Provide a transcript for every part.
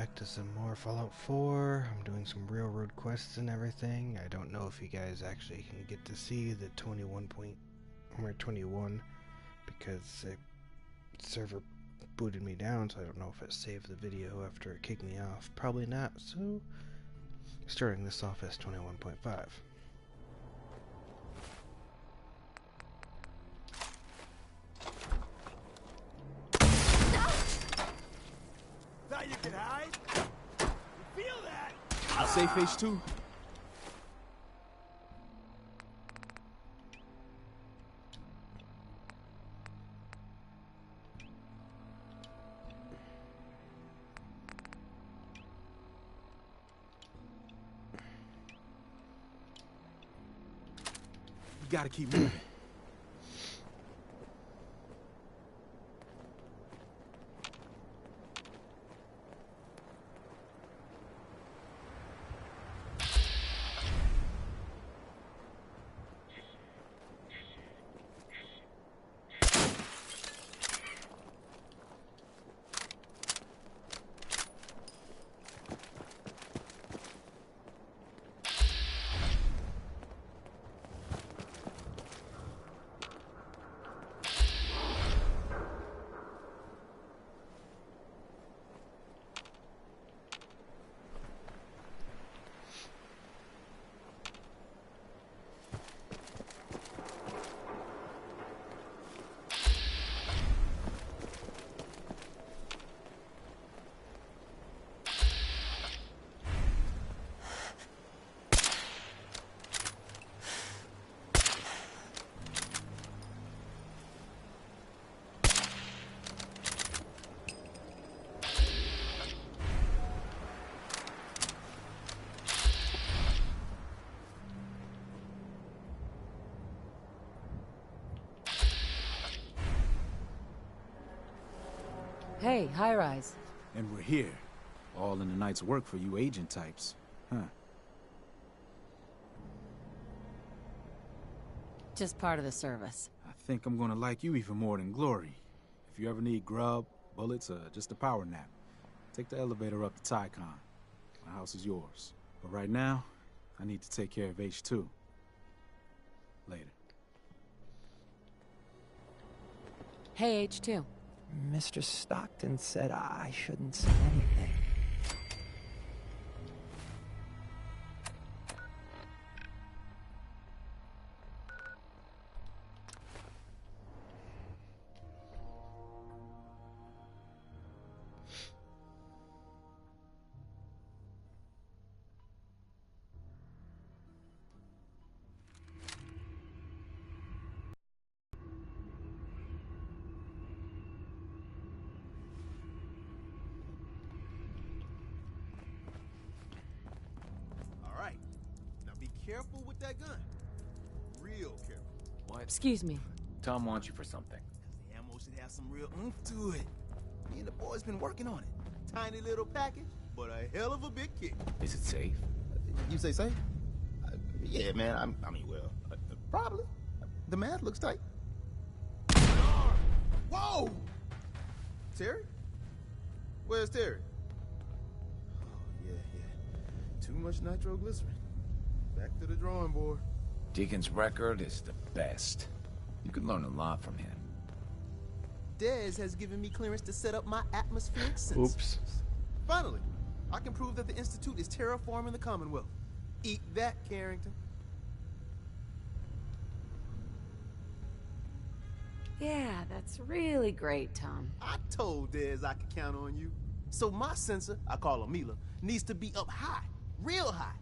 back to some more Fallout 4. I'm doing some railroad quests and everything. I don't know if you guys actually can get to see the 21 because the server booted me down, so I don't know if it saved the video after it kicked me off. Probably not, so starting this off as 21.5. You can hide? You feel that? I'll say phase 2. You gotta keep moving. Hey, high rise. And we're here. All in the night's work for you agent types. Huh. Just part of the service. I think I'm gonna like you even more than Glory. If you ever need grub, bullets, or just a power nap, take the elevator up to Tycon. My house is yours. But right now, I need to take care of H2. Later. Hey, H2. Mr. Stockton said I shouldn't say anything. Careful with that gun. Real careful. What? Excuse me. Tom wants you for something. The ammo should have some real oomph to it. Me and the boys been working on it. Tiny little package, but a hell of a big kick. Is it safe? You say safe? Yeah, man. Probably. The math looks tight. Whoa! Terry? Where's Terry? Oh, yeah. Too much nitroglycerin. Back to the drawing board. Deacon's record is the best. You could learn a lot from him. Dez has given me clearance to set up my atmospheric sensors. Oops. Finally, I can prove that the Institute is terraforming the Commonwealth. Eat that, Carrington. Yeah, that's really great, Tom. I told Dez I could count on you. So my sensor, I call her Mila, needs to be up high, real high.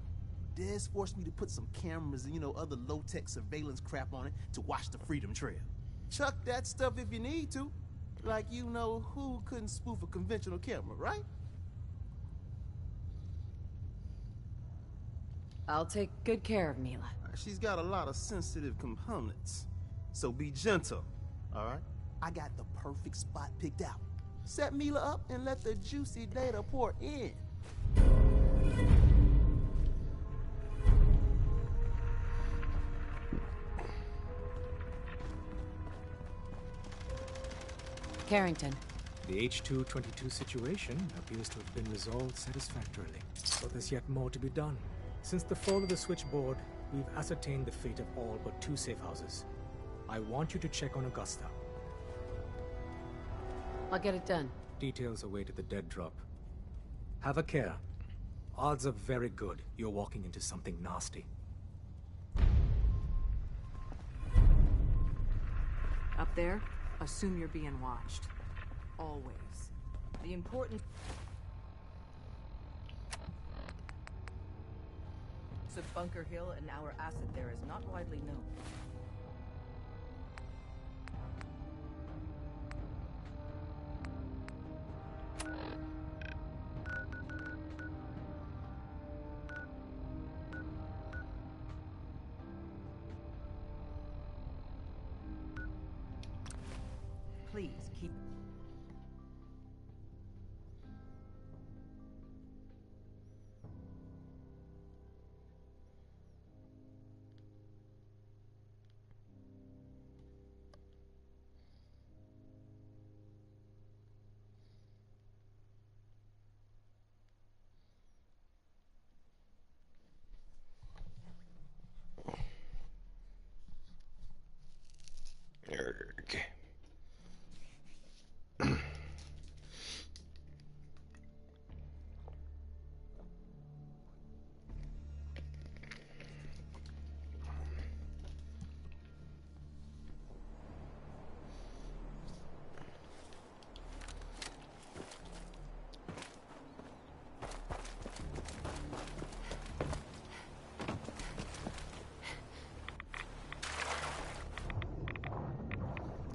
Dez forced me to put some cameras and, other low-tech surveillance crap on it to watch the Freedom Trail. Chuck that stuff if you need to. Like who couldn't spoof a conventional camera, right? I'll take good care of Mila. She's got a lot of sensitive components. So be gentle, all right? I got the perfect spot picked out. Set Mila up and let the juicy data pour in. Carrington, The H-222 situation appears to have been resolved satisfactorily, but there's yet more to be done. Since the fall of the switchboard, we've ascertained the fate of all but 2 safe houses. I want you to check on Augusta. I'll get it done. Details await at the dead drop. Have a care. Odds are very good you're walking into something nasty. Up there, assume you're being watched. Always. The important... So Bunker Hill and our asset there is not widely known. Please keep... Okay.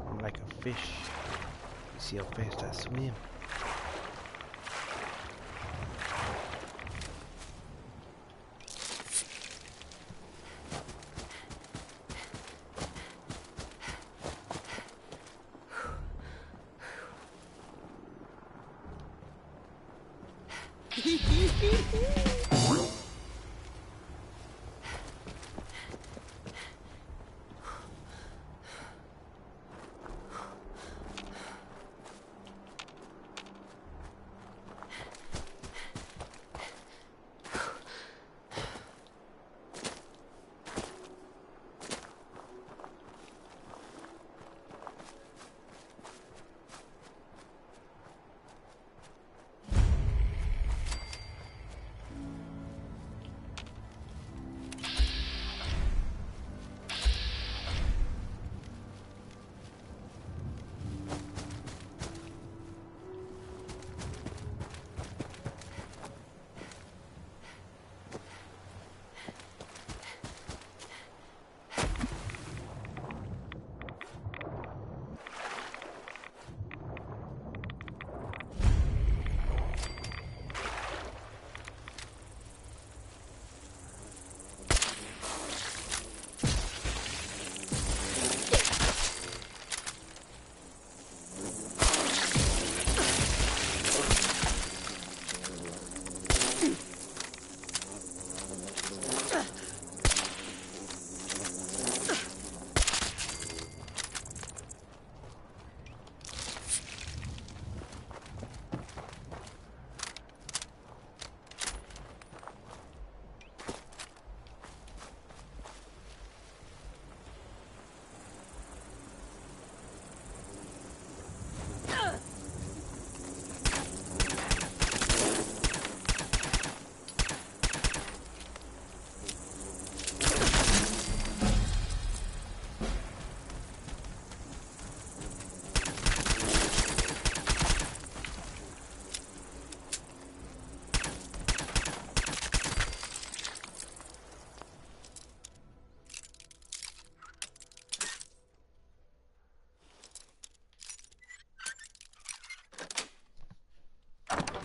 I'm like a fish. You see how fast I swim?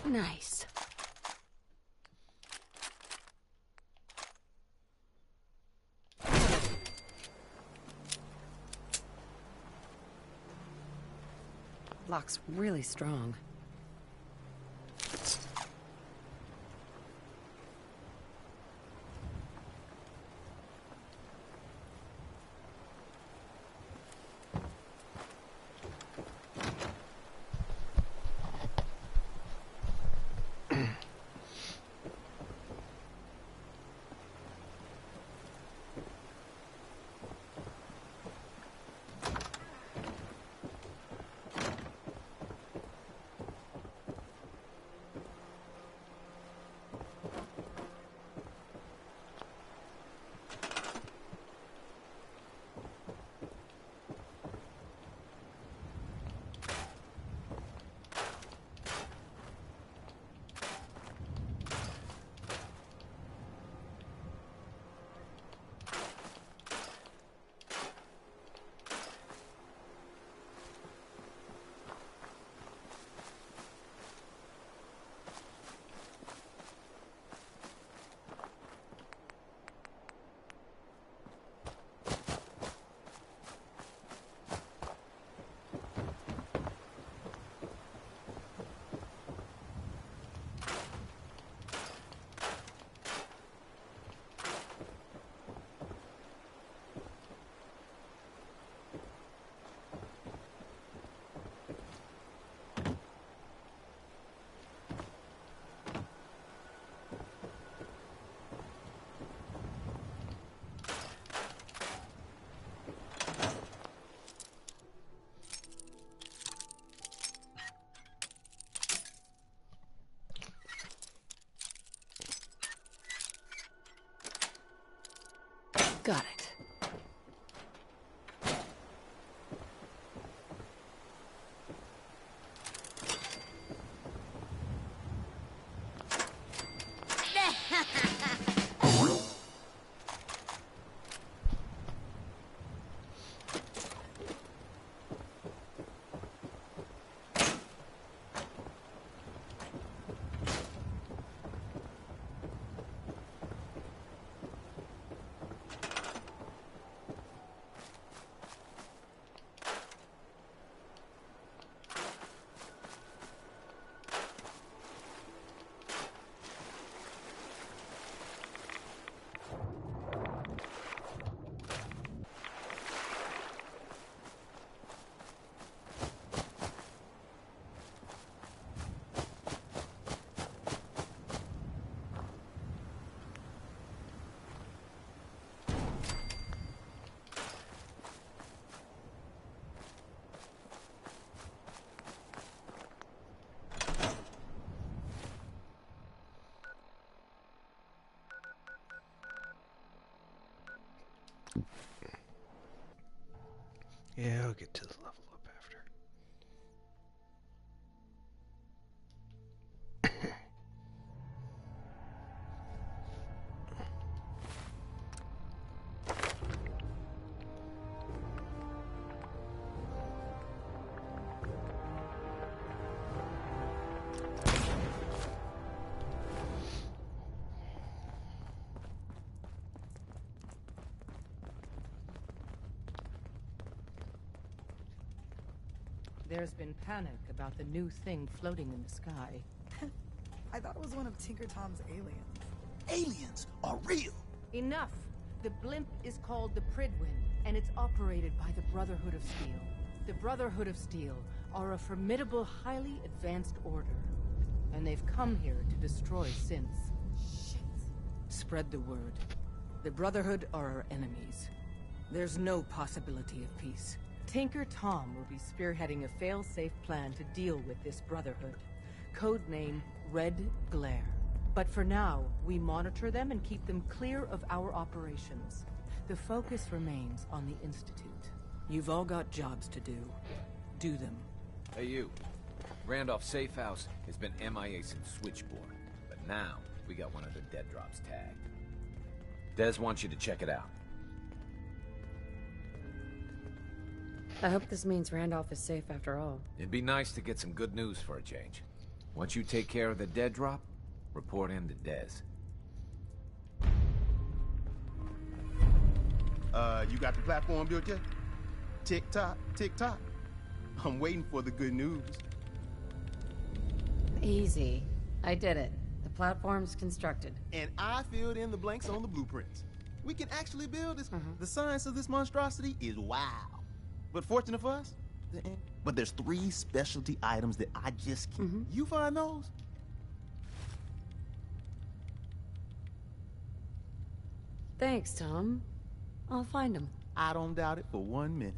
Nice. Lock's really strong. Yeah, I'll get to the level up after. There's been panic about the new thing floating in the sky. I thought it was one of Tinker Tom's aliens. Aliens are real. Enough! The blimp is called the Pridwin, and it's operated by the Brotherhood of Steel. The Brotherhood of Steel are a formidable, highly advanced order. And they've come here to destroy synths. Shit. Spread the word. The Brotherhood are our enemies. There's no possibility of peace. Tinker Tom will be spearheading a fail-safe plan to deal with this Brotherhood. Codename Red Glare. But for now, we monitor them and keep them clear of our operations. The focus remains on the Institute. You've all got jobs to do. Do them. Hey, you. Randolph's safe house has been MIA since Switchboard, but now we got one of the dead drops tagged. Des wants you to check it out. I hope this means Randolph is safe after all. It'd be nice to get some good news for a change. Once you take care of the dead drop, report in to Des. You got the platform built yet? Tick-tock, tick-tock. I'm waiting for the good news. Easy. I did it. The platform's constructed. And I filled in the blanks on the blueprints. We can actually build this. The science of this monstrosity is wow. But fortunate for us, but there's 3 specialty items that I just can't. You find those? Thanks, Tom. I'll find them. I don't doubt it for 1 minute.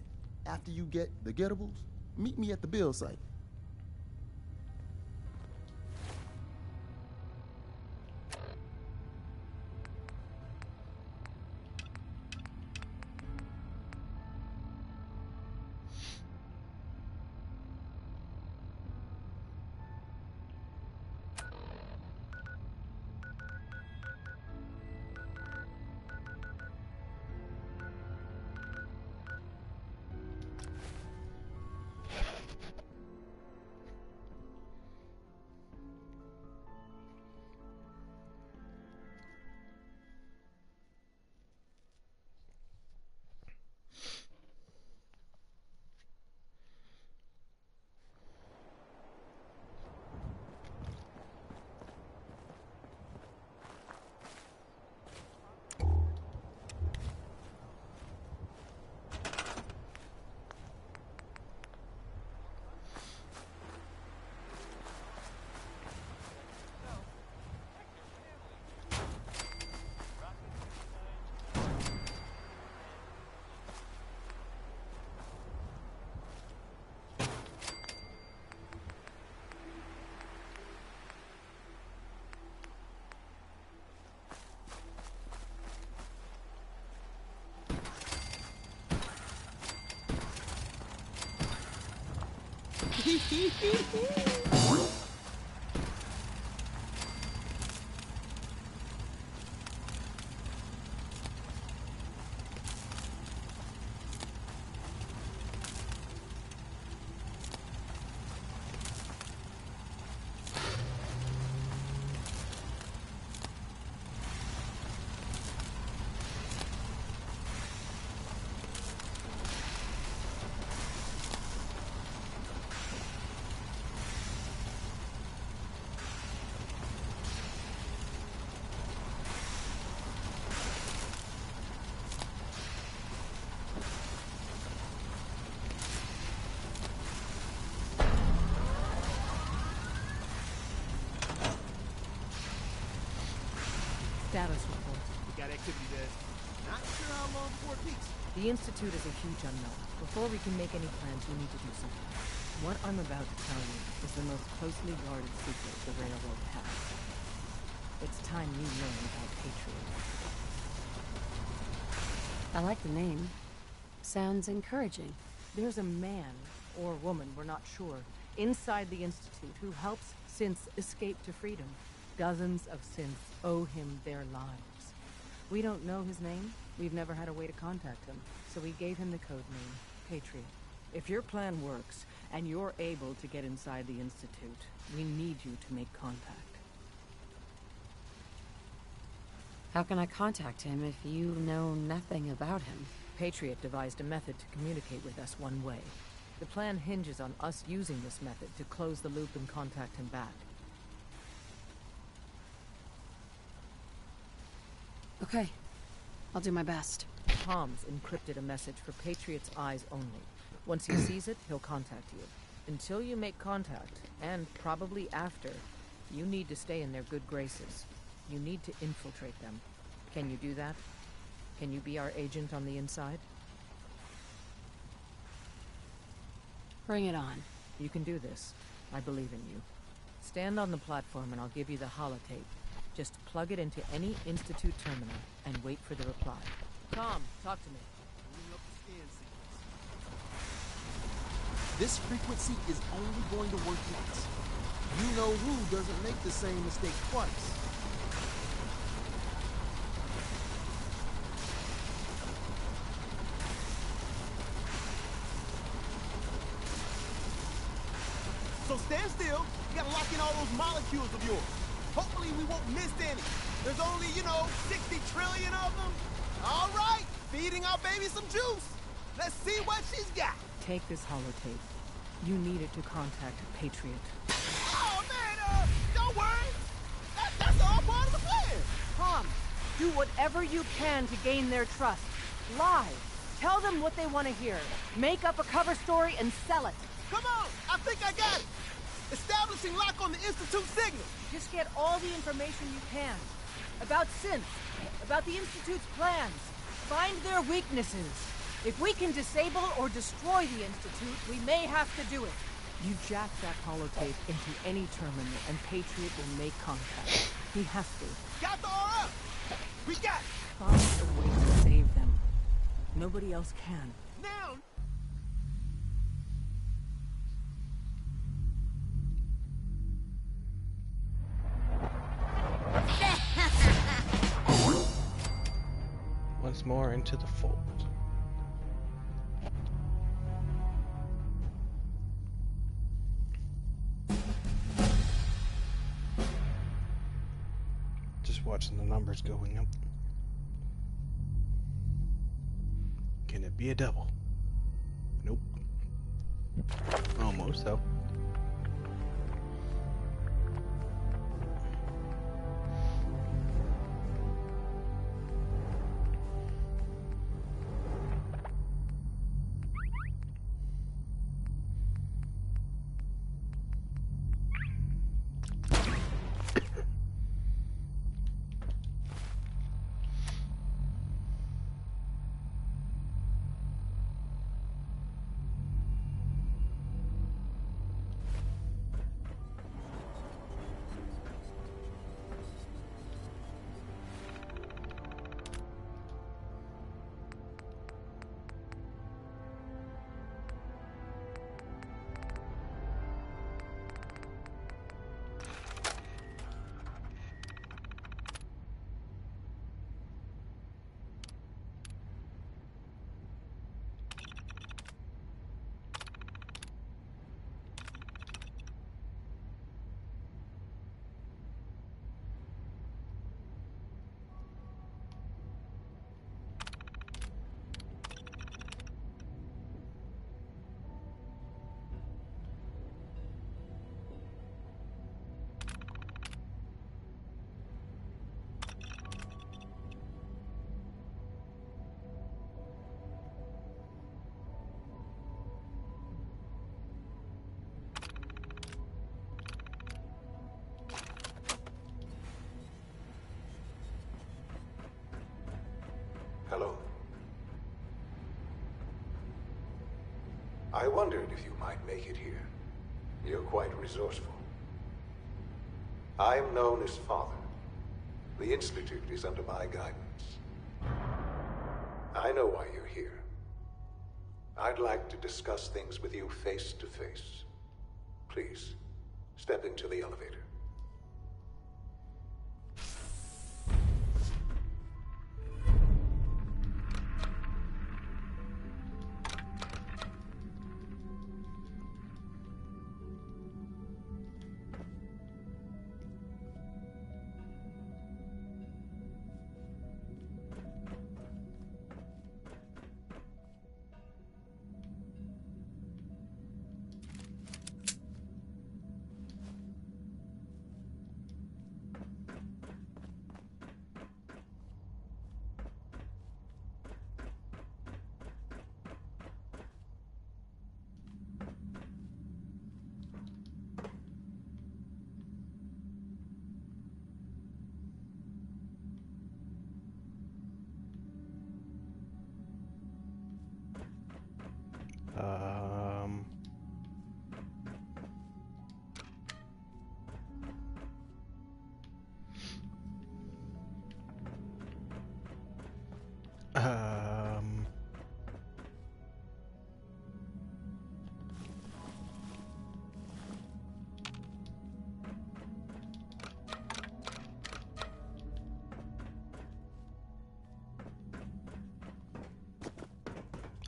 After you get the gettables, meet me at the build site. Status report. We got activity there. Not sure how long before it peaks. The Institute is a huge unknown. Before we can make any plans, we need to do something. What I'm about to tell you is the most closely guarded secret the Railroad has. It's time you learn about Patriot. I like the name. Sounds encouraging. There's a man, or woman, we're not sure, inside the Institute who helps synths escape to freedom. Dozens of synths owe him their lives. We don't know his name. We've never had a way to contact him, so we gave him the code name, Patriot. If your plan works, and you're able to get inside the Institute, we need you to make contact. How can I contact him if you know nothing about him? Patriot devised a method to communicate with us one way. The plan hinges on us using this method to close the loop and contact him back. Okay. I'll do my best. Tom's encrypted a message for Patriot's eyes only. Once he sees it, he'll contact you. Until you make contact, and probably after, you need to stay in their good graces. You need to infiltrate them. Can you do that? Can you be our agent on the inside? Bring it on. You can do this. I believe in you. Stand on the platform and I'll give you the holotape. Just plug it into any Institute terminal and wait for the reply. Tom, talk to me. This frequency is only going to work once. You know who doesn't make the same mistake twice. So stand still. You gotta lock in all those molecules of yours. Hopefully we won't miss any. There's only, 60 trillion of them. All right, feeding our baby some juice. Let's see what she's got. Take this holotape. You need it to contact Patriot. Oh, man, don't worry. That's all part of the plan. Tom, do whatever you can to gain their trust. Lie. Tell them what they want to hear. Make up a cover story and sell it. Come on, I think I got it. Establishing lock on the Institute signal. Just get all the information you can. About synths, about the Institute's plans. Find their weaknesses. If we can disable or destroy the Institute, we may have to do it. You jack that holotape into any terminal and Patriot will make contact. He has to. Got the R up. We got it. Find a way to save them. Nobody else can. Now. Once more into the fold. Just watching the numbers going up. Can it be a double? Nope. Almost though. Hello. I wondered if you might make it here. You're quite resourceful. I'm known as Father. The Institute is under my guidance. I know why you're here. I'd like to discuss things with you face to face. Please, step into the elevator.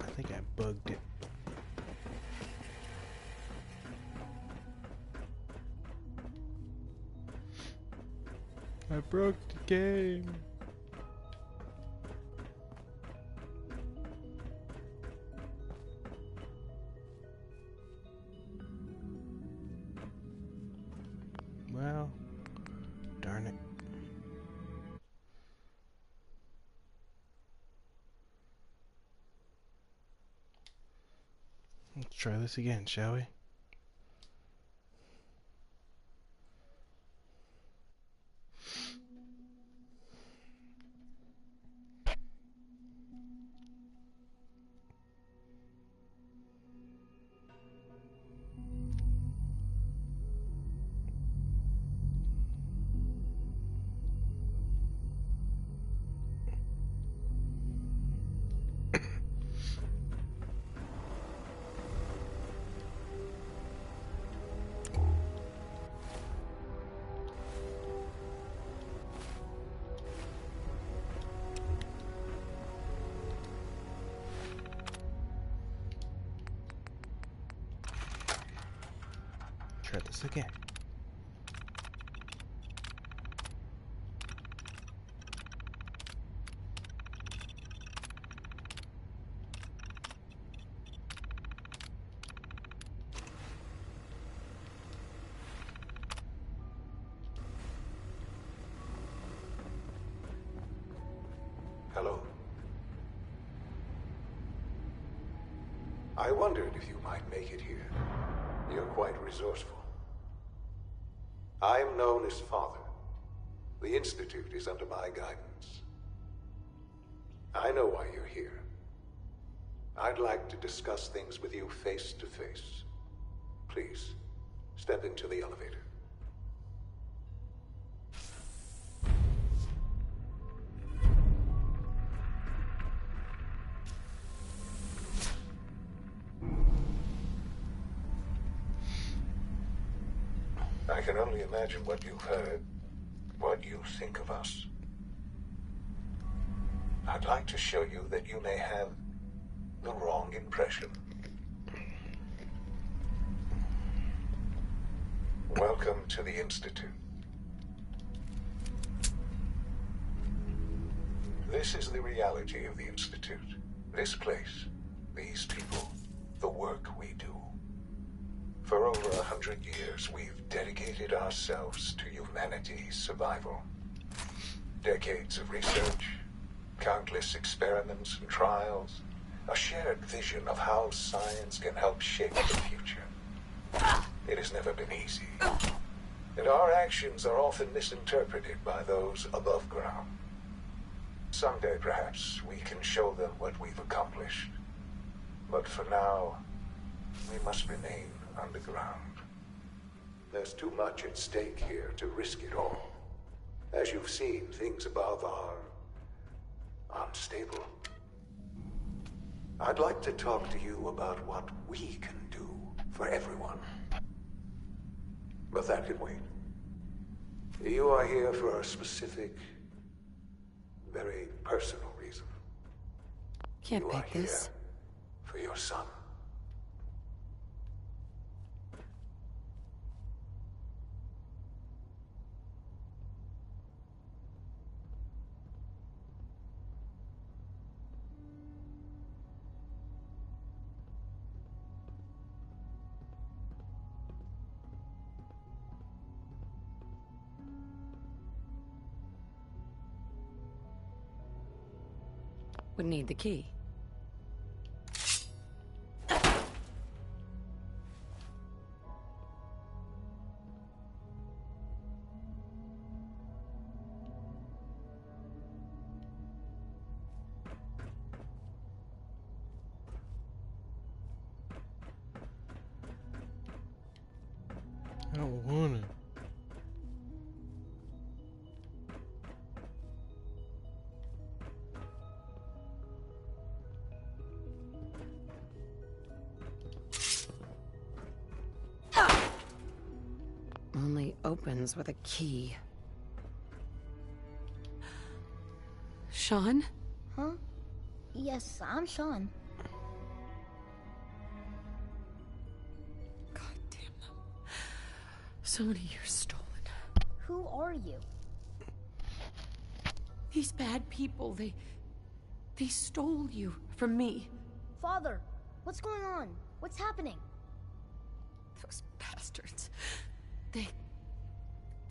I think I bugged it. I broke the game. Well, darn it. Let's try this again, shall we? Try this again. Hello. I wondered if you might make it here. You're quite resourceful. I'm known as Father. The Institute is under my guidance. I know why you're here. I'd like to discuss things with you face to face. Please, step into the elevator. I can only imagine what you've heard, what you think of us. I'd like to show you that you may have the wrong impression. Welcome to the Institute. This is the reality of the Institute. This place, these people, the work we do. For over 100 years, we've dedicated ourselves to humanity's survival. Decades of research, countless experiments and trials, a shared vision of how science can help shape the future. It has never been easy, and our actions are often misinterpreted by those above ground. Someday, perhaps, we can show them what we've accomplished. But for now, we must remain underground. There's too much at stake here to risk it all. As you've seen, things above are unstable. I'd like to talk to you about what we can do for everyone. But that can wait. You are here for a specific, very personal reason. Can't You are pick this. here for your son. Would need the key. I don't wanna. Only opens with a key. Sean? Huh? Yes, I'm Sean. God damn them. So many years stolen. Who are you? These bad people, they stole you from me. Father, what's going on? What's happening? Those bastards.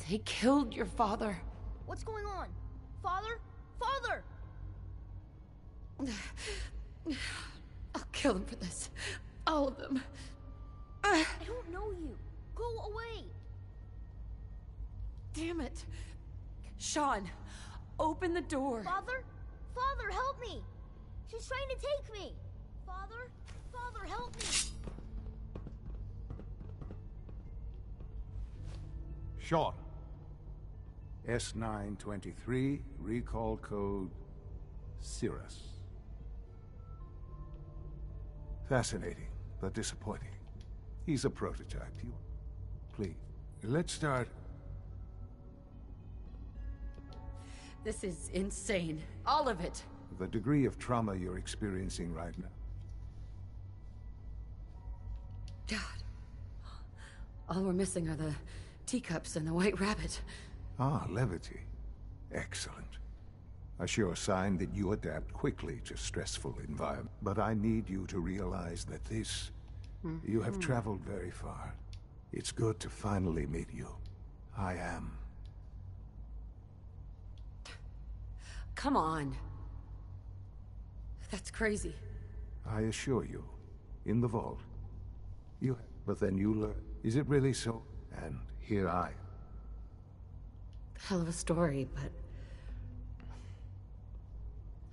They killed your father. What's going on? Father? Father! I'll kill them for this. All of them. I don't know you. Go away. Damn it. Sean, open the door. Father? Father, help me! She's trying to take me! Father? Father, help me! Sean. S923, recall code Cirrus. Fascinating, but disappointing. He's a prototype. Please, let's start. This is insane. All of it. The degree of trauma you're experiencing right now. God. All we're missing are the teacups and the white rabbit. Ah, levity. Excellent. A sure sign that you adapt quickly to stressful environment. But I need you to realize that this... You have traveled very far. It's good to finally meet you. I am. Come on. That's crazy. I assure you, in the vault. But then you learn. Is it really so? And here I am. Hell of a story, but...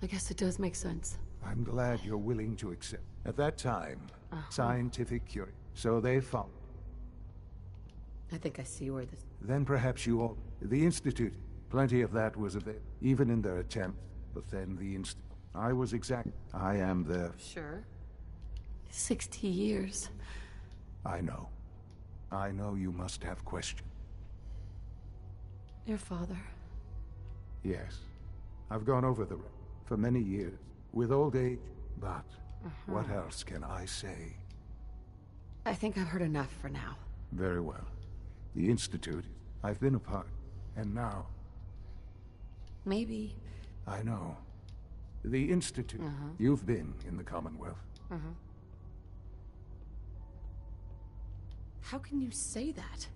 I guess it does make sense. I'm glad you're willing to accept. At that time, scientific cure. So they found. I think I see where this... Then perhaps you all... The Institute. Plenty of that was available, even in their attempt. But then the I was exact. I am the... Sure. 60 years. I know. I know you must have questions. Your father. Yes. I've gone over the... for many years. With old age. But what else can I say? I think I've heard enough for now. Very well. The Institute. I've been a part. And now... Maybe. I know. The Institute. You've been in the Commonwealth. How can you say that?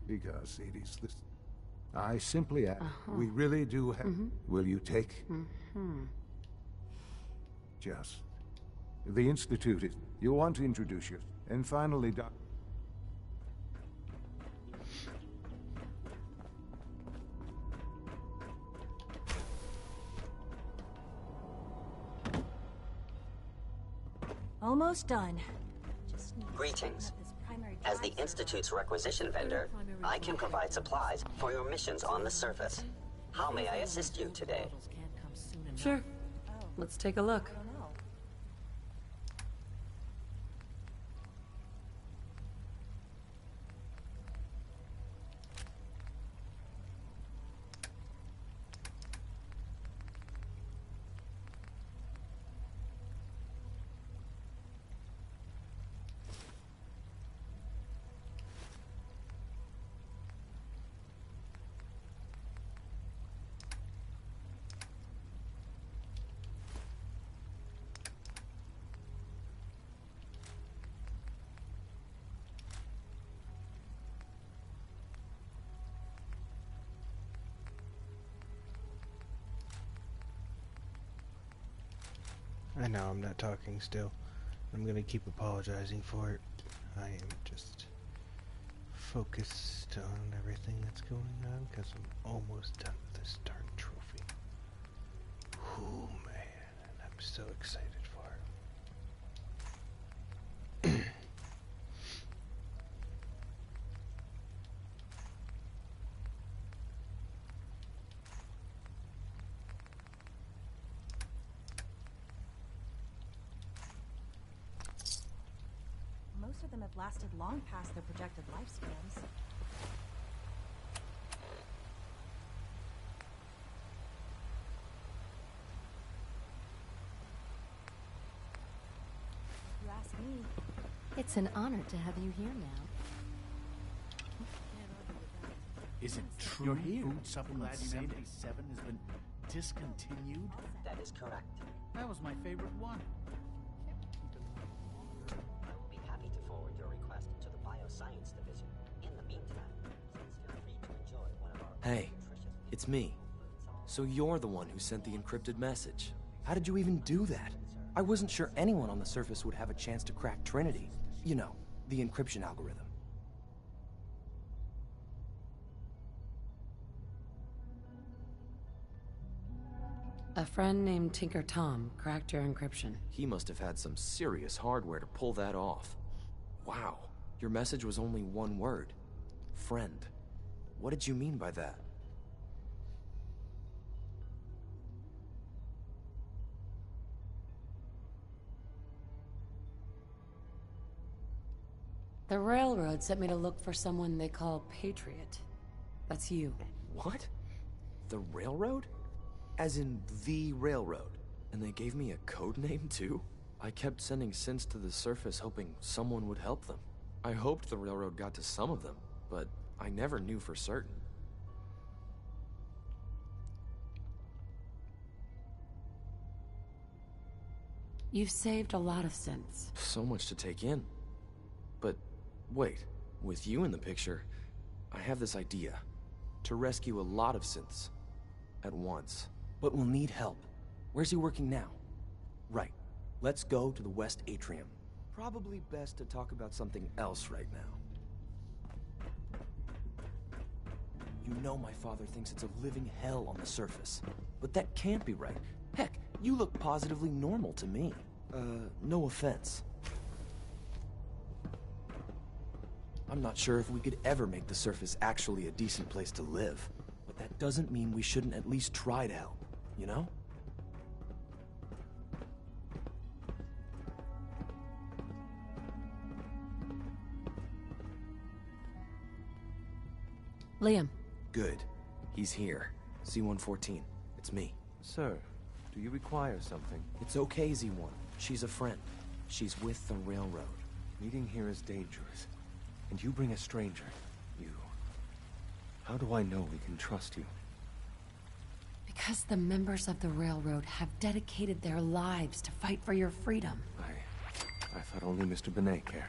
Because it is this... I simply ask. We really do have... Will you take... Just... The Institute is... You want to introduce yourself. And finally, Doc... Almost done. Greetings. As the Institute's requisition vendor, I can provide supplies for your missions on the surface. How may I assist you today? Sure. Let's take a look. I know I'm not talking still. I'm gonna keep apologizing for it. I am just focused on everything that's going on because I'm almost done with this darn trophy. Oh man, I'm so excited for it. Most of them have lasted long past their projected lifespans. If you ask me, it's an honor to have you here now. Is it true You're here. Food Supplement 77 has been discontinued? That is correct. That was my favorite one. I will be happy to forward your request to the Bioscience Division. In the meantime, please feel free to enjoy one of our Hey, it's me. So you're the one who sent the encrypted message. How did you even do that? I wasn't sure anyone on the surface would have a chance to crack Trinity. You know, the encryption algorithm. A friend named Tinker Tom cracked your encryption. He must have had some serious hardware to pull that off. Wow, your message was only one word. Friend. What did you mean by that? The railroad sent me to look for someone they call Patriot. That's you. What? The railroad? As in the railroad. And they gave me a code name too? I kept sending synths to the surface hoping someone would help them. I hoped the railroad got to some of them, but I never knew for certain. You've saved a lot of synths. So much to take in. But wait, with you in the picture, I have this idea. To rescue a lot of synths. At once. But we'll need help. Where's he working now? Right. Let's go to the West Atrium. Probably best to talk about something else right now. You know my father thinks it's a living hell on the surface. But that can't be right. Heck, you look positively normal to me. No offense. I'm not sure if we could ever make the surface actually a decent place to live. But that doesn't mean we shouldn't at least try to help, you know? Liam. Good. He's here. C-114. It's me. Sir, do you require something? It's okay, Z-1. She's a friend. She's with the railroad. Meeting here is dangerous. And you bring a stranger. You... How do I know we can trust you? Because the members of the railroad have dedicated their lives to fight for your freedom. I thought only Mr. Benet cared.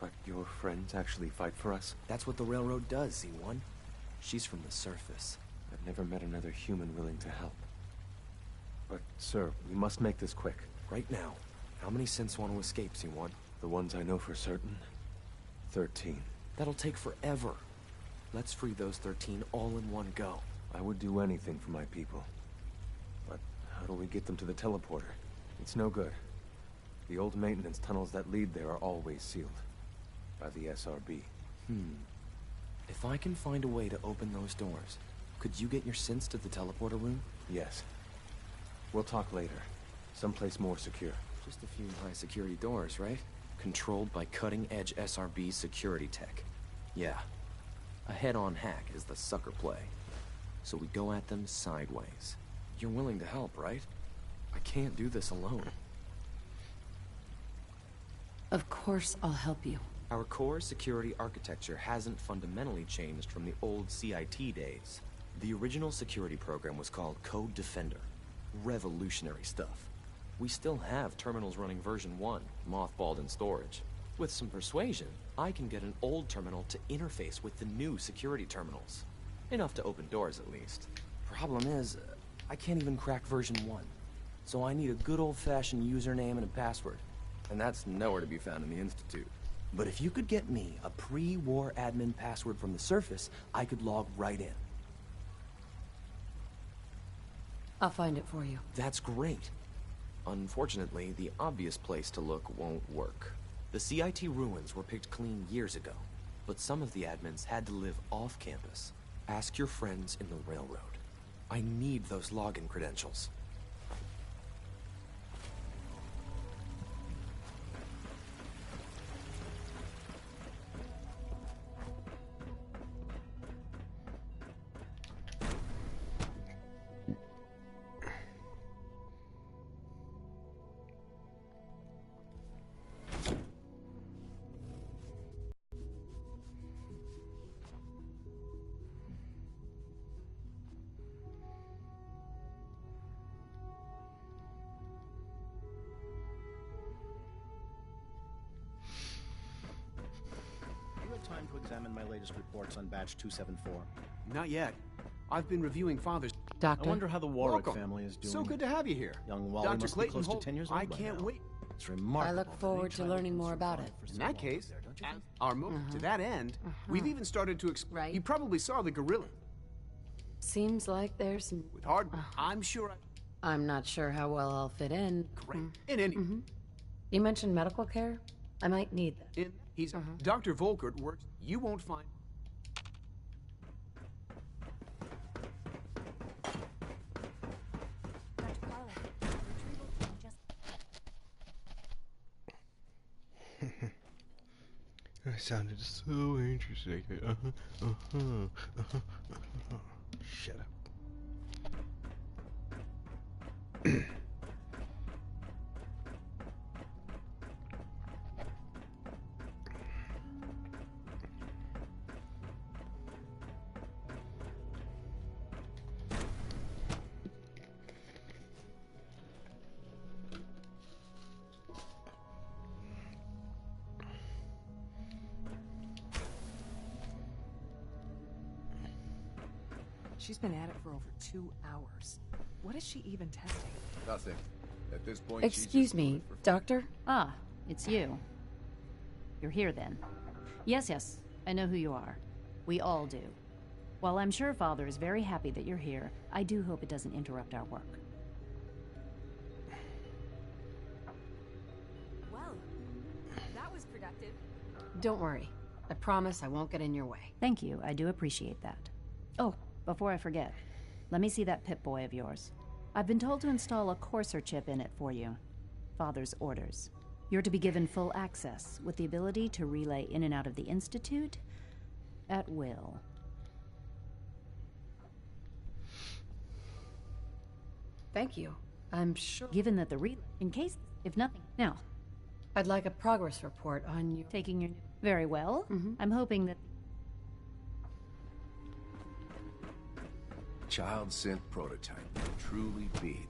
But your friends actually fight for us? That's what the railroad does, Z-1. She's from the surface. I've never met another human willing to help. But, sir, we must make this quick. Right now. How many synths want to escape, Z-1? The ones I know for certain? 13. That'll take forever. Let's free those 13 all in one go. I would do anything for my people. But how do we get them to the teleporter? It's no good. The old maintenance tunnels that lead there are always sealed. By the SRB. If I can find a way to open those doors, could you get your synths to the teleporter room? Yes. We'll talk later. Someplace more secure. Just a few high-security doors, right? Controlled by cutting-edge SRB security tech. Yeah. A head-on hack is the sucker play. So we go at them sideways. You're willing to help, right? I can't do this alone. Of course I'll help you. Our core security architecture hasn't fundamentally changed from the old CIT days. The original security program was called Code Defender. Revolutionary stuff. We still have terminals running version 1, mothballed in storage. With some persuasion, I can get an old terminal to interface with the new security terminals. Enough to open doors, at least. Problem is, I can't even crack version 1. So I need a good old-fashioned username and a password. And that's nowhere to be found in the Institute. But if you could get me a pre-war admin password from the surface, I could log right in. I'll find it for you. That's great. Unfortunately, the obvious place to look won't work. The CIT ruins were picked clean years ago, but some of the admins had to live off campus. Ask your friends in the railroad. I need those login credentials. Time to examine my latest reports on batch 274. Not yet. I've been reviewing Father's... Doctor? I wonder how the Warwick Welcome. family is doing. So good to have you here. Young Wally Dr. must be Clayton close Holt, to 10 years old I by can't now. wait. It's remarkable. I look forward to learning more about it. In that case, our move to that end, we've even started to Right. You probably saw the gorilla. Seems like there's some... With hard... I'm sure I'm not sure how well I'll fit in. Great. In any... You mentioned medical care? I might need that. He's... Dr. Volkert works... You won't find... That sounded so interesting. Shut up. She's been at it for over 2 hours. What is she even testing? Nothing. At this point, Excuse me, Doctor? Ah, it's you. You're here then. Yes, I know who you are. We all do. While I'm sure Father is very happy that you're here, I do hope it doesn't interrupt our work. Well, that was productive. Don't worry. I promise I won't get in your way. Thank you, I do appreciate that. Oh, before I forget, let me see that Pip-Boy of yours. I've been told to install a Courser chip in it for you. Father's orders. You're to be given full access, with the ability to relay in and out of the Institute at will. Thank you. I'm sure... Given that the relay... In case... If nothing... Now... I'd like a progress report on you... Taking your... Very well. I'm hoping that... Child synth prototype. Truly be.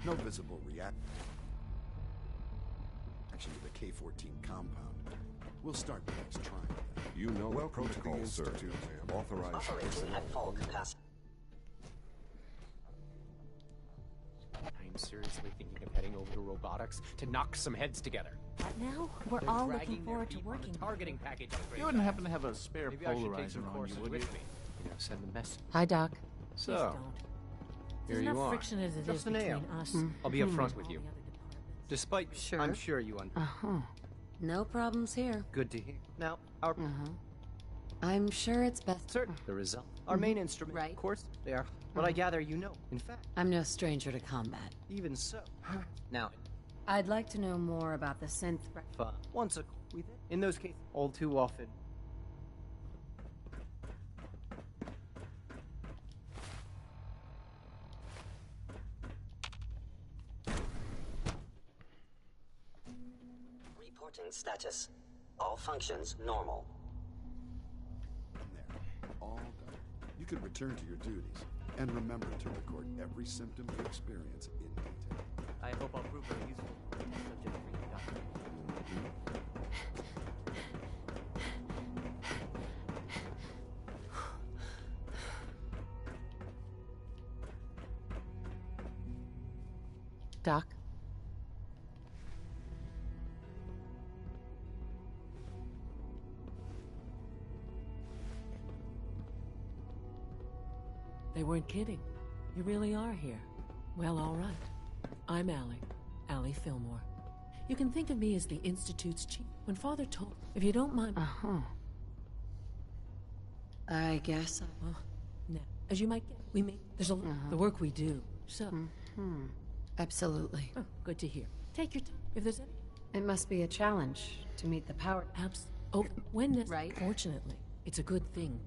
No visible reaction to the K-14 compound. We'll start the next trial. You know the Welcome to the protocol, sir. Institute, ma'am. Authorized Operating at full capacity. I'm seriously thinking of heading over to robotics to knock some heads together. What now? We're They're all dragging looking their forward to feet on the working. targeting package upgrade. You wouldn't happen to have a spare Maybe I should take polarizer some on courses you, would with you? me. You know, send a message. Hi, Doc. So, There's here you enough are. friction as it Just is a nail. between us. I'll be upfront with you. Despite, Sure. I'm sure you No problems here. Good to hear. Now, our I'm sure it's best... certain the result. Our main instrument, Right. of course, they are what I gather you know. In fact, I'm no stranger to combat. even so. Now, I'd like to know more about the synth... once a we in those cases, all too often. Reporting status. All functions normal. There. All done. You can return to your duties. And remember to record every symptom you experience in detail. I hope I'll prove a useful subject for you, Doctor. Doc? They weren't kidding. You really are here. Well, all right. I'm Allie Fillmore. You can think of me as the Institute's chief. When Father told... If you don't mind... I guess. Well, now, as you might get, we make... There's a... The work we do, so... Absolutely. Oh, good to hear. Take your time. If there's any... It must be a challenge to meet the power... Oh, when... Right? Fortunately, it's a good thing.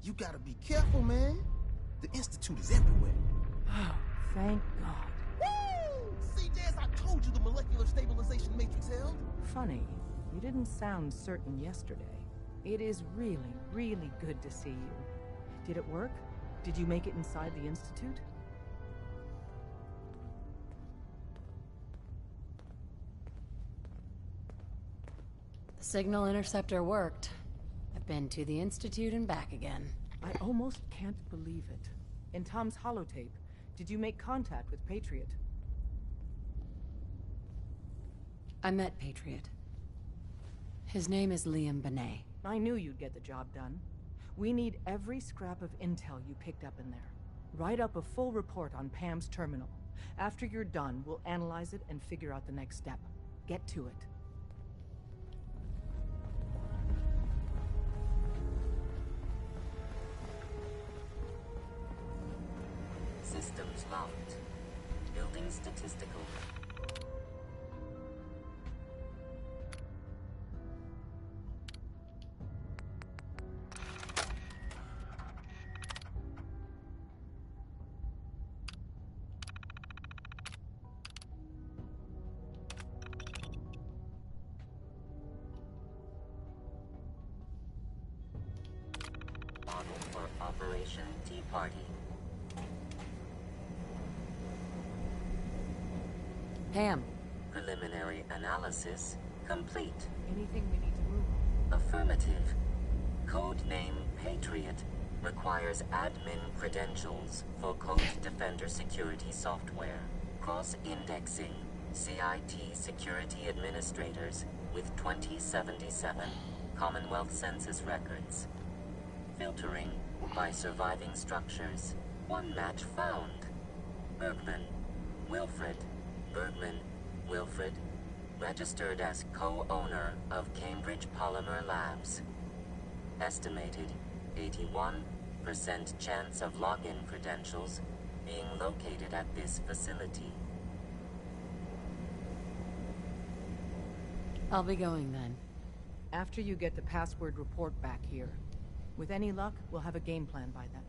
You gotta be careful, man. The Institute is everywhere. Oh, thank God. Woo! See, Jazz, I told you the molecular stabilization matrix held. Funny, you didn't sound certain yesterday. It is really, really good to see you. Did it work? Did you make it inside the Institute? The signal interceptor worked. I've been to the Institute and back again. I almost can't believe it. In Tom's holotape, did you make contact with Patriot? I met Patriot. His name is Liam Benet. I knew you'd get the job done. We need every scrap of intel you picked up in there. Write up a full report on Pam's terminal. After you're done, we'll analyze it and figure out the next step. Get to it. Systems locked. Building statistical. Model for Operation Tea Party. Pam. Preliminary analysis complete. Anything we need to move on? Affirmative. Codename Patriot requires admin credentials for Code Defender security software. Cross-indexing CIT security administrators with 2077 Commonwealth Census records. Filtering by surviving structures. One match found. Bergman. Wilfred. Bergman, Wilfred, registered as co-owner of Cambridge Polymer Labs. Estimated 81% chance of login credentials being located at this facility. I'll be going then. After you get the password report back here. With any luck, we'll have a game plan by then.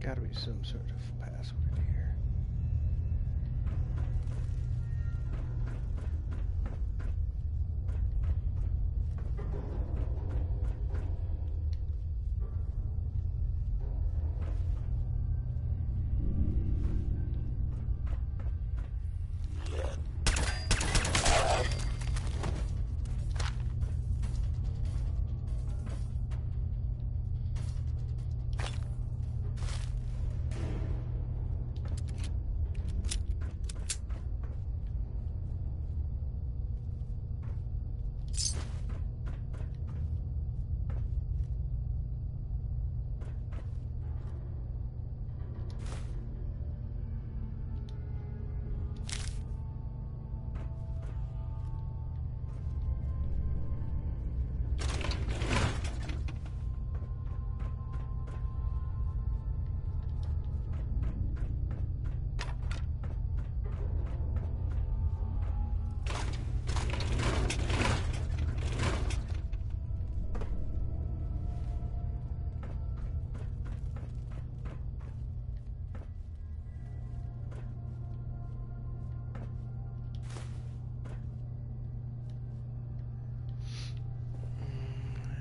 gotta be some sort of password here.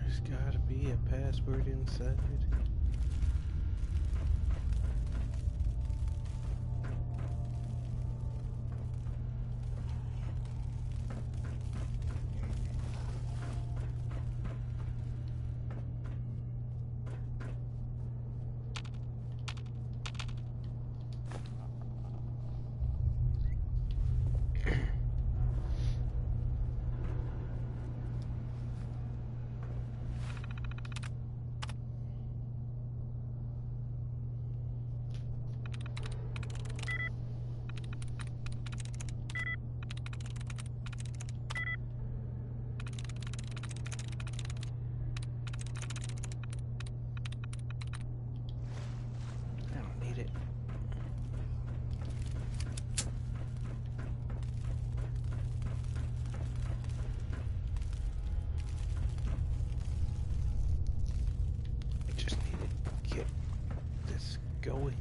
There's gotta be a password inside. Going.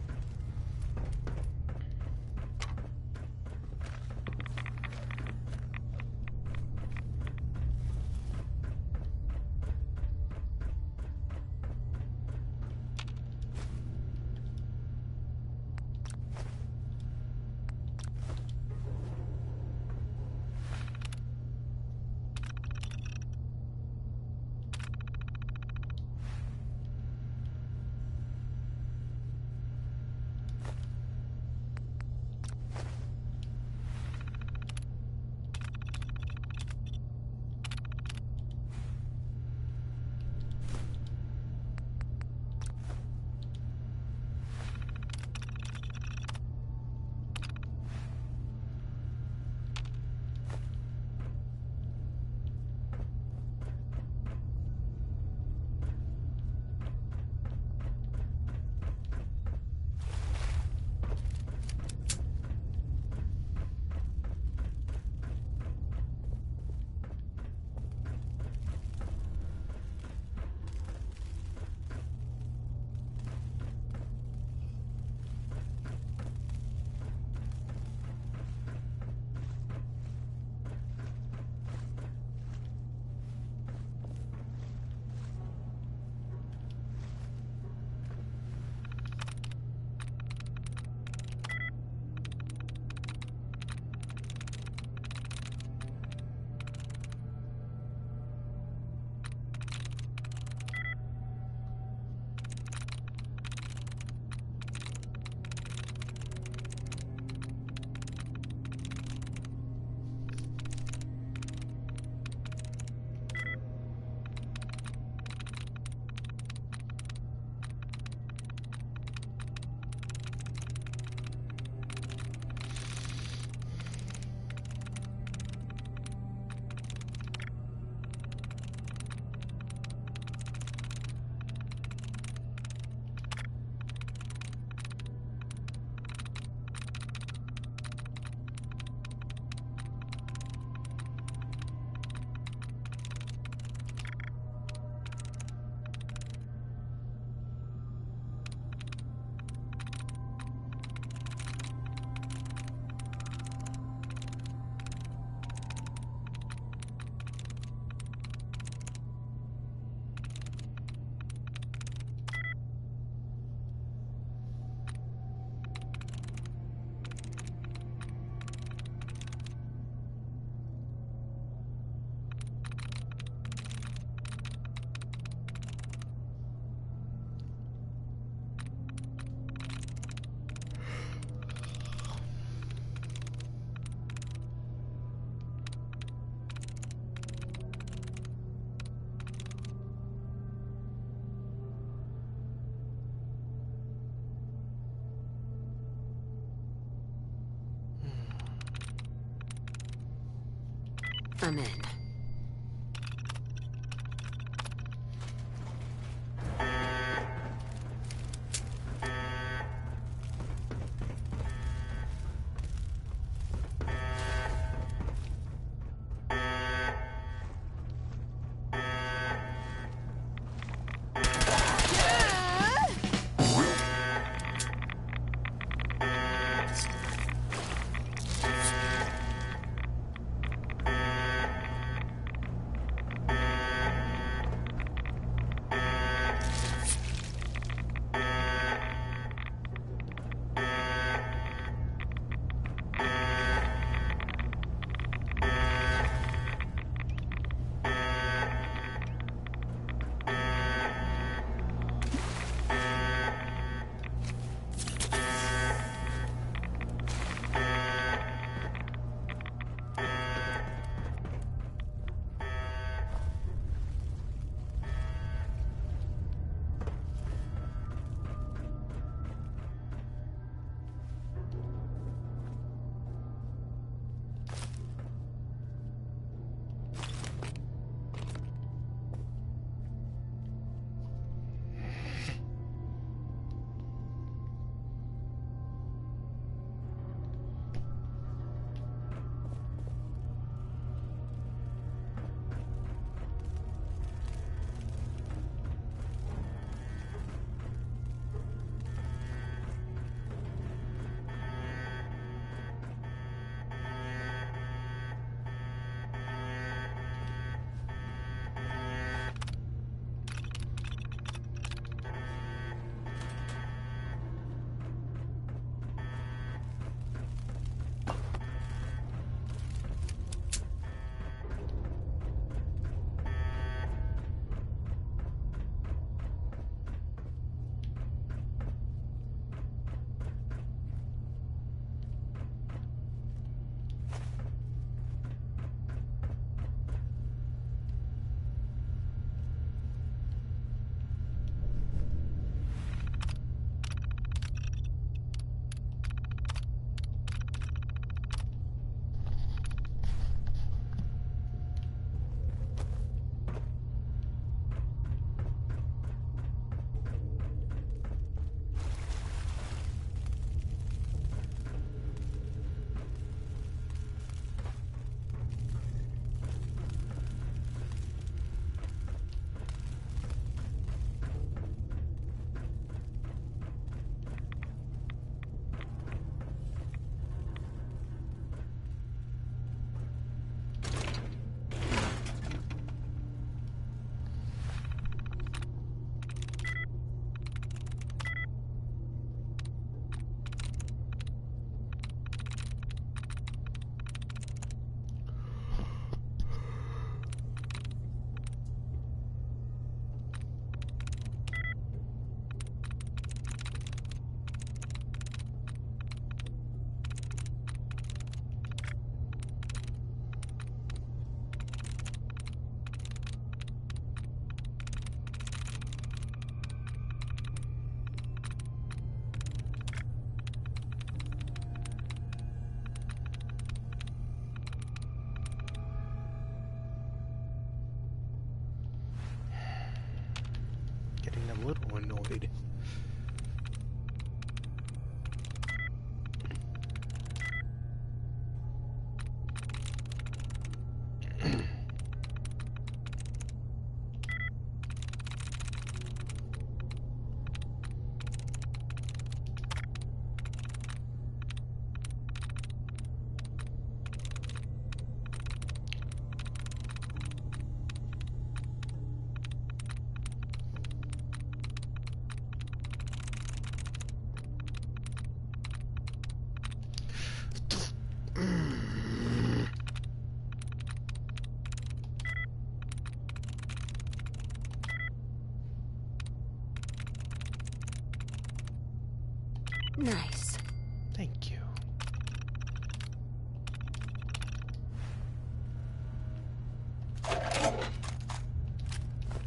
I'm in. A little annoyed. Nice. Thank you.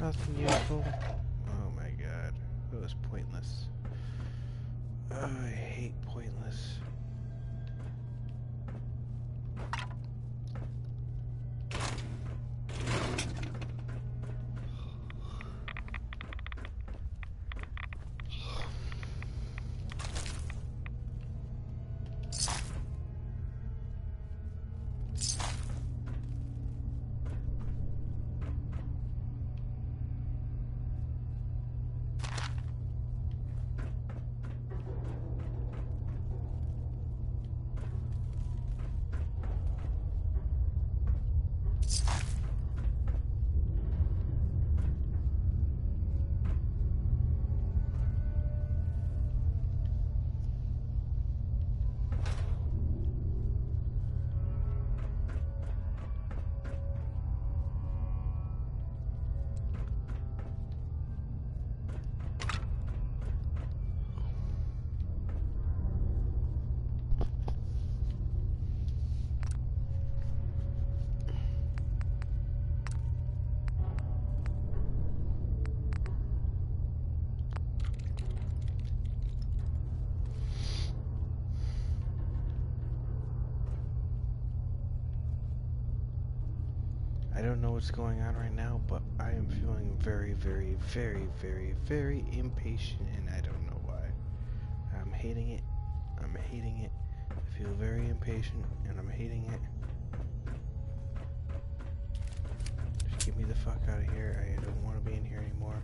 Nothing useful. Oh my god. That was pointless. I hate pointless. don't know what's going on right now, but I am feeling very, very, very, very, very impatient, and I don't know why. I'm hating it. I'm hating it. I feel very impatient, and I'm hating it. Just get me the fuck out of here. I don't want to be in here anymore.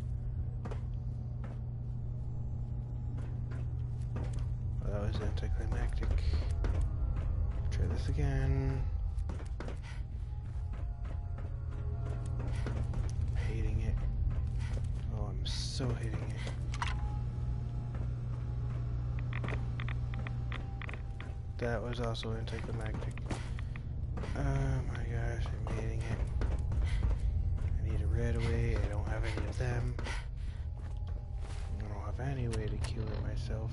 Well, that was anticlimactic. Try this again. Hating it. Oh, I'm so hating it. That was also anticlimactic. Oh my gosh, I'm hating it. I need a red away. I don't have any of them. I don't have any way to cure myself.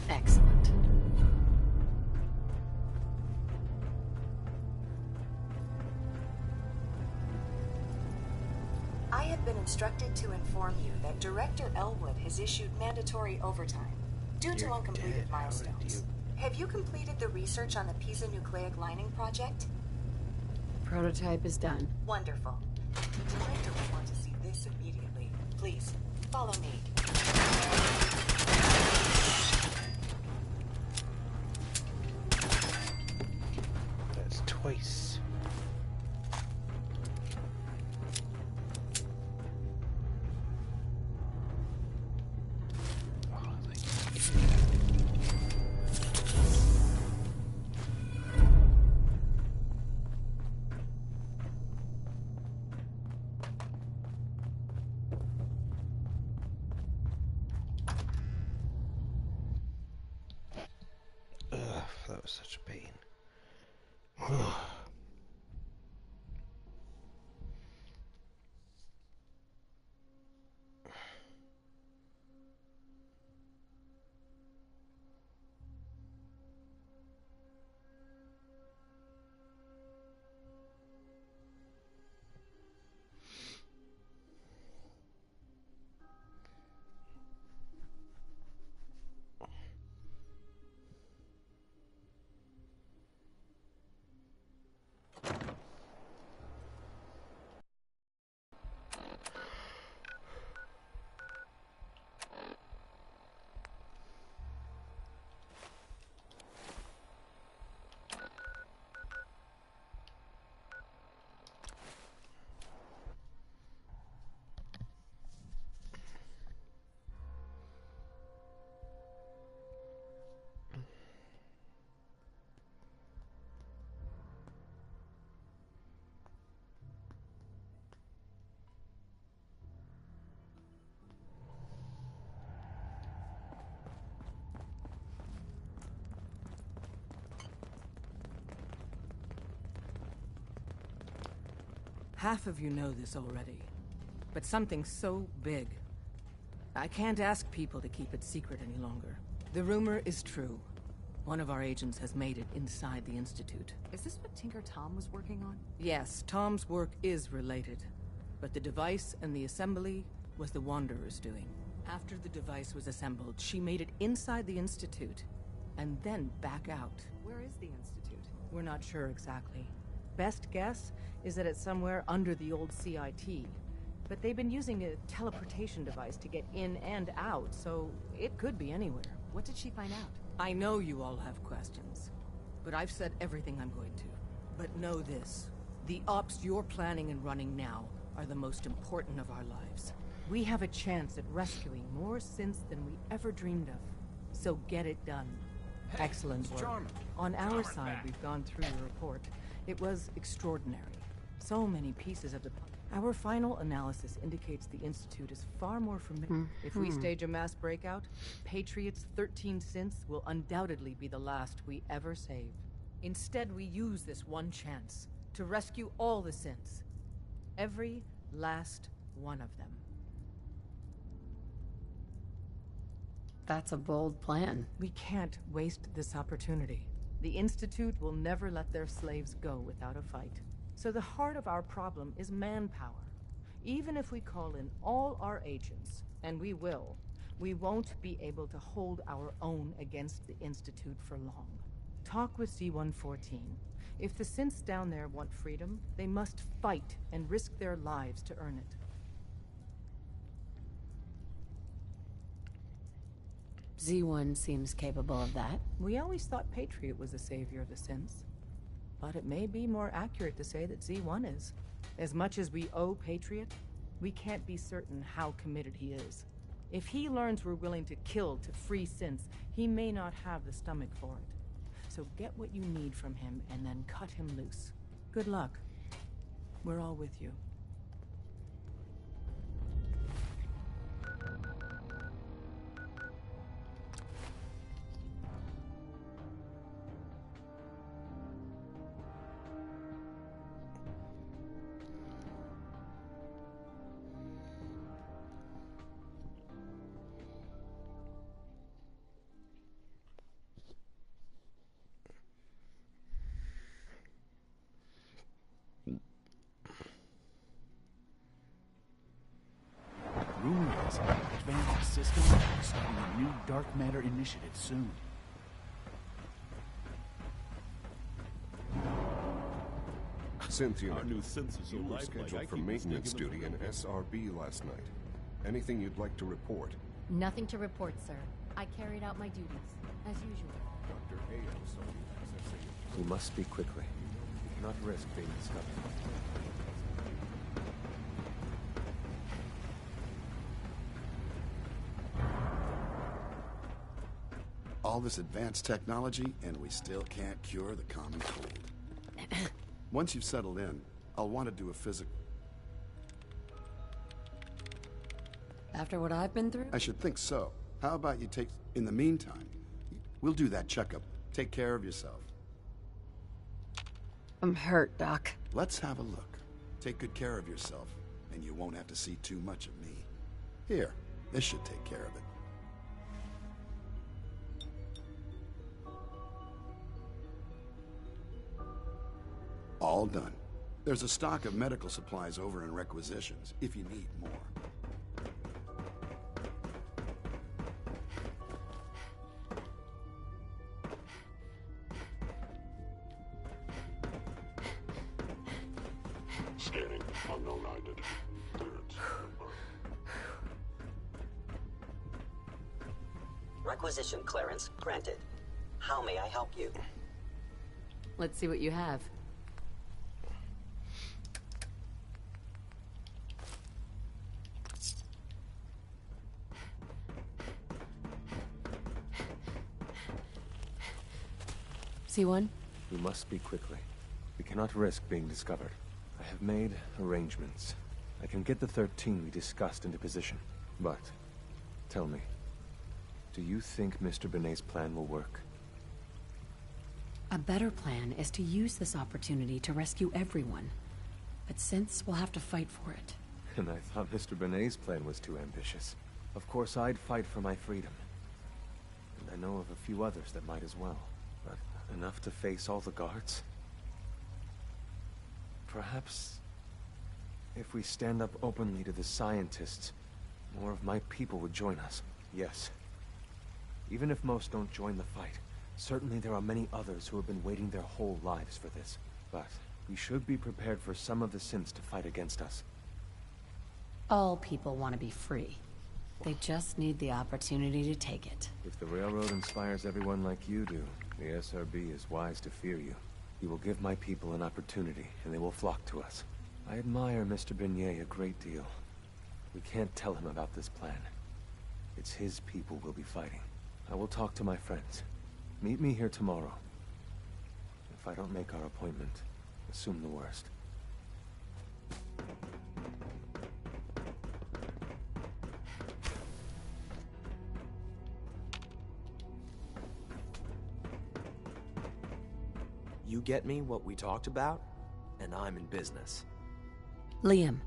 Excellent. I have been instructed to inform you that Director Elwood has issued mandatory overtime due to uncompleted milestones. Have you completed the research on the Pisa nucleic lining project? Prototype is done. Wonderful. The director will want to see this immediately. Please, follow me. That's twice. That was such a pain. Half of you know this already, but something so big, I can't ask people to keep it secret any longer. The rumor is true. One of our agents has made it inside the Institute. Is this what Tinker Tom was working on? Yes, Tom's work is related, but the device and the assembly was the Wanderer's doing. After the device was assembled, she made it inside the Institute, and then back out. Where is the Institute? We're not sure exactly. Best guess is that it's somewhere under the old CIT, but they've been using a teleportation device to get in and out, so it could be anywhere. What did she find out? I know you all have questions, but I've said everything I'm going to. But know this, the ops you're planning and running now are the most important of our lives. We have a chance at rescuing more synths than we ever dreamed of. So get it done. Hey, excellent work. Jarman. On our Jarman's side, back. we've gone through your report. It was extraordinary. So many pieces of the... Our final analysis indicates the Institute is far more familiar. If we stage a mass breakout, Patriot's 13 synths will undoubtedly be the last we ever save. Instead, we use this one chance to rescue all the synths. Every last one of them. That's a bold plan. We can't waste this opportunity. The Institute will never let their slaves go without a fight. So the heart of our problem is manpower. Even if we call in all our agents, and we will, we won't be able to hold our own against the Institute for long. Talk with C-114. If the synths down there want freedom, they must fight and risk their lives to earn it. Z1 seems capable of that. We always thought Patriot was the savior of the synths. But it may be more accurate to say that Z1 is. As much as we owe Patriot, we can't be certain how committed he is. If he learns we're willing to kill to free synths, he may not have the stomach for it. So get what you need from him and then cut him loose. Good luck. We're all with you. Rumor is advanced system starting a new dark matter initiative soon. Cynthia, Our new synths are you were lifelike. I scheduled for keep maintenance mistaking duty in them SRB last night. Anything you'd like to report? Nothing to report, sir. I carried out my duties, as usual. Dr. A.O. saw you accessing We must speak quickly. We cannot risk being discovered. All this advanced technology, and we still can't cure the common cold. Once you've settled in, I'll want to do a physical. After what I've been through? I should think so. How about you take... In the meantime, we'll do that checkup. Take care of yourself. I'm hurt, Doc. Let's have a look. Take good care of yourself, and you won't have to see too much of me. Here, this should take care of it. All done. There's a stock of medical supplies over in requisitions, if you need more. Scanning. Unknown identity. Clearance. Requisition clearance granted. How may I help you? Let's see what you have. C1? We must speak quickly. We cannot risk being discovered. I have made arrangements. I can get the 13 we discussed into position. But, tell me, do you think Mr. Benet's plan will work? A better plan is to use this opportunity to rescue everyone. But since we'll have to fight for it. And I thought Mr. Benet's plan was too ambitious. Of course, I'd fight for my freedom. And I know of a few others that might as well. But enough to face all the guards? Perhaps if we stand up openly to the scientists, more of my people would join us. Yes. Even if most don't join the fight, certainly there are many others who have been waiting their whole lives for this. But we should be prepared for some of the synths to fight against us. All people want to be free. They just need the opportunity to take it. If the Railroad inspires everyone like you do, the SRB is wise to fear you. You will give my people an opportunity, and they will flock to us. I admire Mr. Benet a great deal. We can't tell him about this plan. It's his people we'll be fighting. I will talk to my friends. Meet me here tomorrow. If I don't make our appointment, assume the worst. You get me what we talked about, and I'm in business. Liam,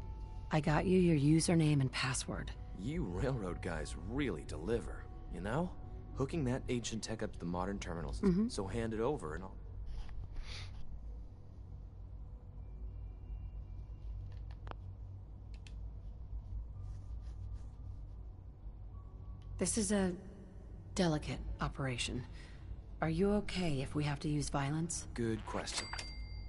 I got you your username and password. You railroad guys really deliver, you know? Hooking that ancient tech up to the modern terminals, so hand it over and I'll... This is a delicate operation. Are you okay if we have to use violence? Good question.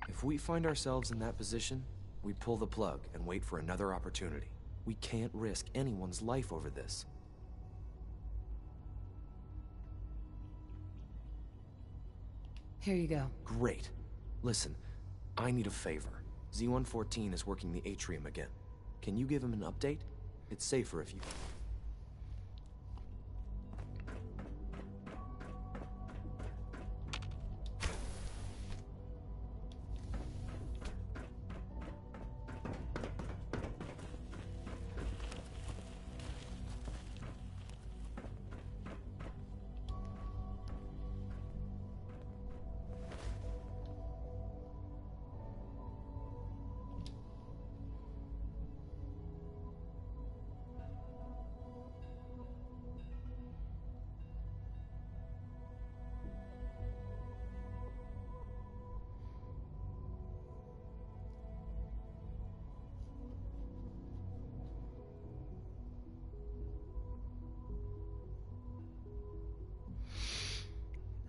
If we find ourselves in that position, we pull the plug and wait for another opportunity. We can't risk anyone's life over this. Here you go. Great. Listen, I need a favor. Z-114 is working the atrium again. Can you give him an update? It's safer if you...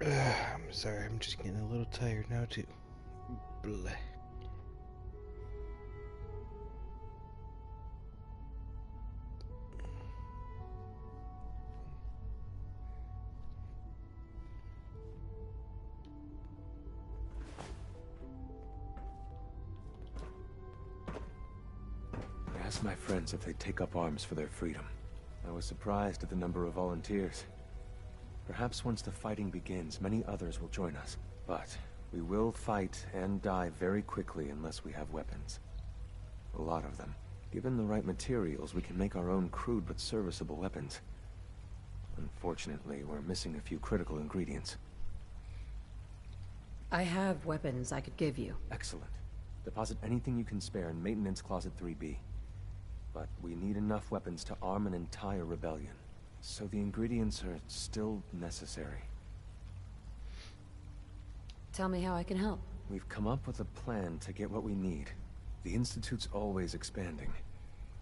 I'm sorry, I'm just getting a little tired now too. Bleh. I asked my friends if they'd take up arms for their freedom. I was surprised at the number of volunteers. Perhaps once the fighting begins, many others will join us. But we will fight and die very quickly unless we have weapons. A lot of them. Given the right materials, we can make our own crude but serviceable weapons. Unfortunately, we're missing a few critical ingredients. I have weapons I could give you. Excellent. Deposit anything you can spare in Maintenance Closet 3B. But we need enough weapons to arm an entire rebellion. So the ingredients are still necessary. Tell me how I can help. We've come up with a plan to get what we need. The Institute's always expanding.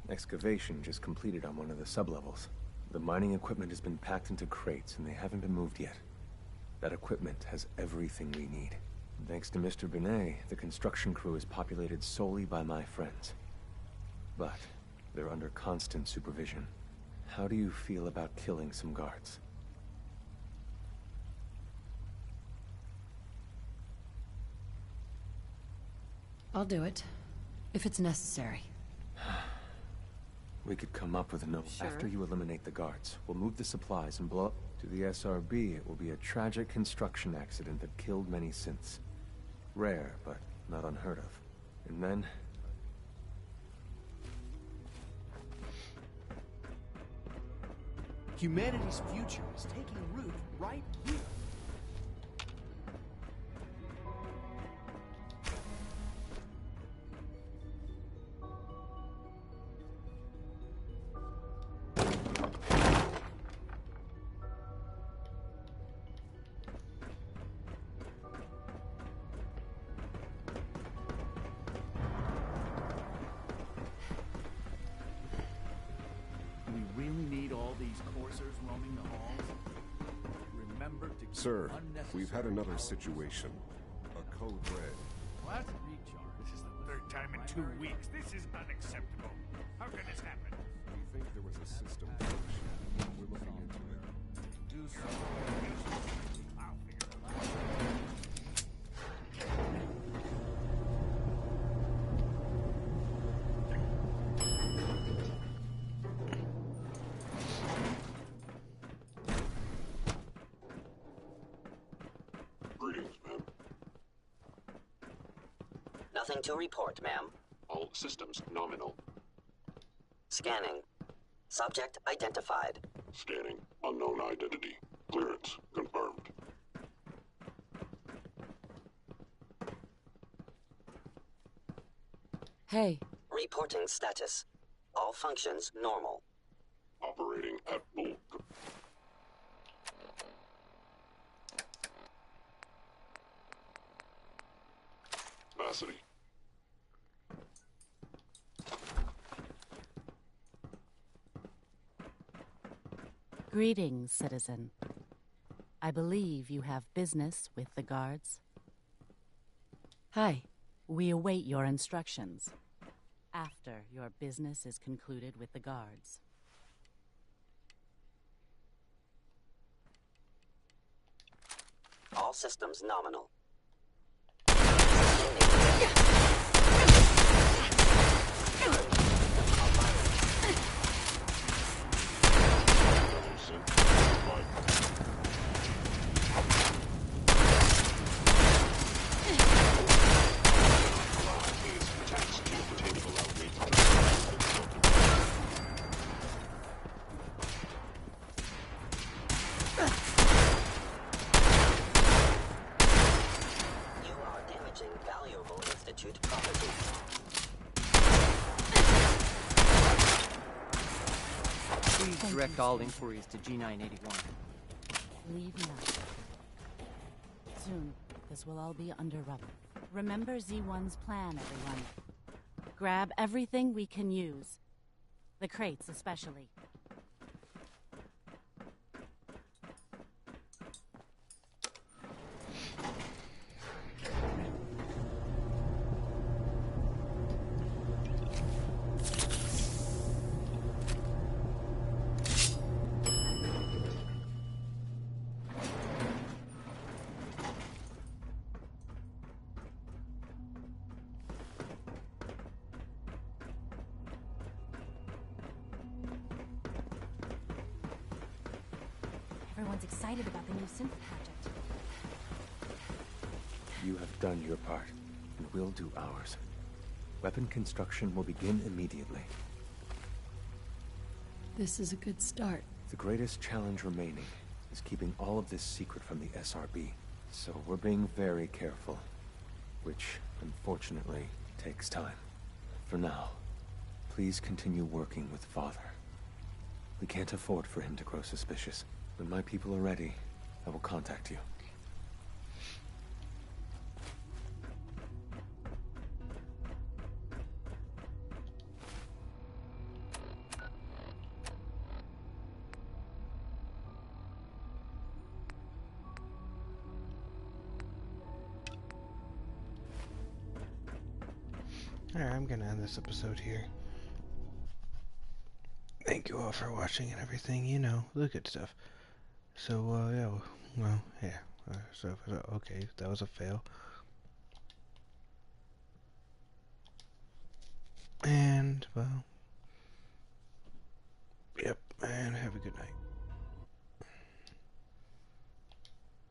Excavation just completed on one of the sublevels. The mining equipment has been packed into crates and they haven't been moved yet. That equipment has everything we need. Thanks to Mr. Benet, the construction crew is populated solely by my friends. But they're under constant supervision. How do you feel about killing some guards? I'll do it, if it's necessary. We could come up with a note. Sure. After you eliminate the guards, we'll move the supplies and blow up. To the SRB, it will be a tragic construction accident that killed many synths. Rare, but not unheard of. And then... Humanity's future is taking root right here. we really need all these coursers roaming the halls? Remember to keep Sir, unnecessary we've had another situation. A code red. What? Recharge. This is the third time in 2 weeks. This is unacceptable. How can this happen? We think there was a system glitch. We're looking into it. Do something. I'll figure it out. Greetings, ma'am. Nothing to report, ma'am. All systems nominal. Scanning. Subject identified. Scanning. Unknown identity. Clearance confirmed. Hey. Reporting status. All functions normal. Operating at full capacity. Greetings, citizen. I believe you have business with the guards. Hi. We await your instructions. After your business is concluded with the guards. All systems nominal. Direct all inquiries to G981. Leave now. Soon, this will all be under rubber. Remember Z1's plan, everyone. Grab everything we can use. The crates, especially. Everyone's excited about the new synth project. You have done your part, and we'll do ours. Weapon construction will begin immediately. This is a good start. The greatest challenge remaining is keeping all of this secret from the SRB. So we're being very careful, which, unfortunately, takes time. For now, please continue working with Father. We can't afford for him to grow suspicious. When my people are ready, I will contact you. Alright, I'm gonna end this episode here. Thank you all for watching and everything, you know, the good stuff. So, yeah, well, yeah, so, okay, that was a fail. And, well,